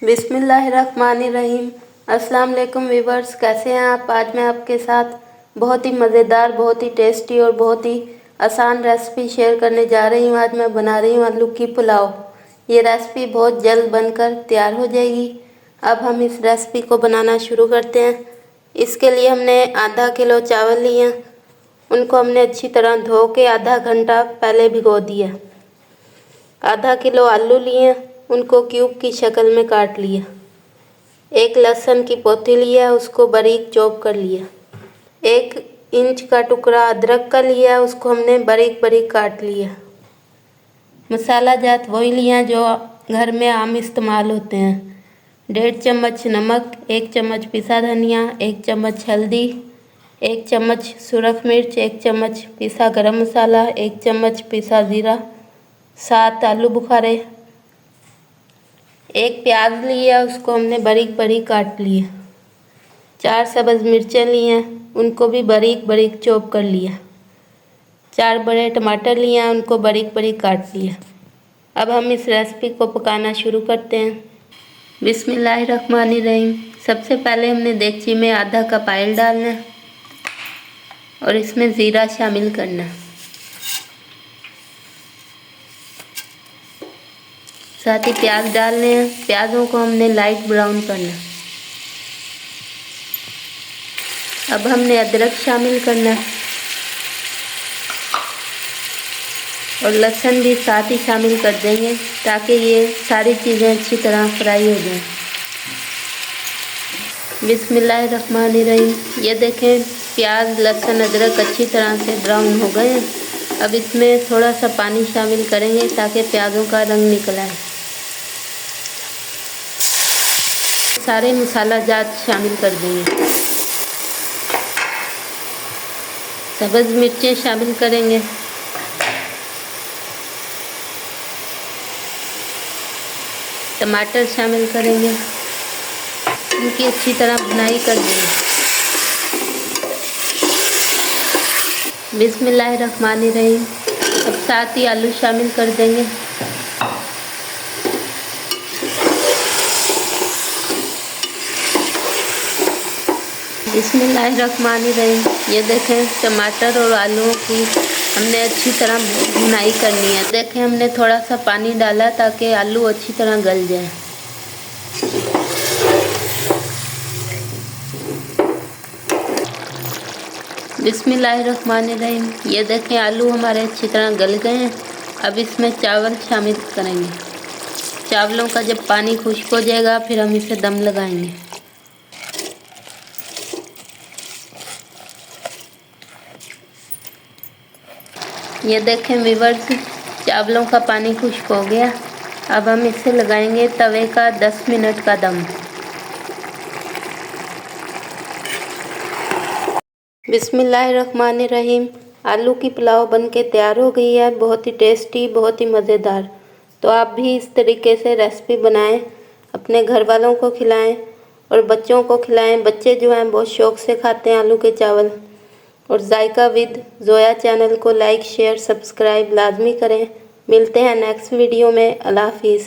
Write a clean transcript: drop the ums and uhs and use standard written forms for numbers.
बिस्मिल्लाहिर्रहमानिर्रहीम। अस्सलाम वालेकुम व्यूवर्स, कैसे हैं आप। आज मैं आपके साथ बहुत ही मज़ेदार, बहुत ही टेस्टी और बहुत ही आसान रेसिपी शेयर करने जा रही हूँ। आज मैं बना रही हूँ आलू की पुलाव। ये रेसिपी बहुत जल्द बनकर तैयार हो जाएगी। अब हम इस रेसिपी को बनाना शुरू करते हैं। इसके लिए हमने आधा किलो चावल लिए। उनको हमने अच्छी तरह धो के आधा घंटा पहले भिगो दिया। आधा किलो आलू लिए, उनको क्यूब की शक्ल में काट लिया। एक लहसुन की पोथी लिया, उसको बारीक चॉप कर लिया। 1 इंच का टुकड़ा अदरक का लिया, उसको हमने बारीक बारीक काट लिया। मसाला जात वही लिया जो घर में आम इस्तेमाल होते हैं। 1.5 चम्मच नमक, 1 चम्मच पिसा धनिया, 1 चम्मच हल्दी, 1 चम्मच सुरख मिर्च, 1 चम्मच पिसा गरम मसाला, 1 चम्मच पिसा ज़ीरा, 7 आलू बुखारे। 1 प्याज लिया, उसको हमने बारीक बारीक काट लिया। 4 सब्ज़ मिर्चें लिए, उनको भी बारीक बारीक चॉप कर लिया। 4 बड़े टमाटर लिए, उनको बारीक बारीक काट लिया। अब हम इस रेसिपी को पकाना शुरू करते हैं। बिस्मिल्लाहिर्रहमानिर्रहीम। सबसे पहले हमने देगची में आधा कप ऑयल डालना है और इसमें ज़ीरा शामिल करना है। साथ ही प्याज डालने हैं। प्याज़ों को हमने लाइट ब्राउन करना। अब हमने अदरक शामिल करना है और लहसुन भी साथ ही शामिल कर देंगे ताकि ये सारी चीज़ें अच्छी तरह फ्राई हो जाएं। बिस्मिल्लाहिर्रहमानिर्रहीम। ये देखें, प्याज, लहसुन, अदरक अच्छी तरह से ब्राउन हो गए हैं। अब इसमें थोड़ा सा पानी शामिल करेंगे ताकि प्याज़ों का रंग निकल आए। सारे मसाला जात शामिल कर देंगे। सब्ज़ मिर्चें शामिल करेंगे। टमाटर शामिल करेंगे। इनकी अच्छी तरह भुनाई कर देंगे। बिस्मिल्लाहिर्रहमानिर्रहीम। अब साथ ही आलू शामिल कर देंगे। बिस्मिल्लाहिर्रहमानिर्रहीम। ये देखें, टमाटर और आलूओं की हमने अच्छी तरह भुनाई करनी है। देखें, हमने थोड़ा सा पानी डाला ताकि आलू अच्छी तरह गल जाए। बिस्मिल्लाहिर्रहमानिर्रहीम। ये देखें, आलू हमारे अच्छी तरह गल गए हैं। अब इसमें चावल शामिल करेंगे। चावलों का जब पानी खुश्क हो जाएगा फिर हम इसे दम लगाएंगे। ये देखें व्यूअर्स, चावलों का पानी खुश्क हो गया। अब हम इसे लगाएंगे तवे का 10 मिनट का दम। बिस्मिल्लाहिर्रहमानिर्रहीम। आलू की पुलाव बनके तैयार हो गई है। बहुत ही टेस्टी, बहुत ही मज़ेदार। तो आप भी इस तरीके से रेसिपी बनाएं, अपने घर वालों को खिलाएं और बच्चों को खिलाएं। बच्चे जो हैं बहुत शौक़ से खाते हैं आलू के चावल। और जायका विद जोया चैनल को लाइक, शेयर, सब्सक्राइब लाजमी करें। मिलते हैं नेक्स्ट वीडियो में। अल्लाह हाफिज़।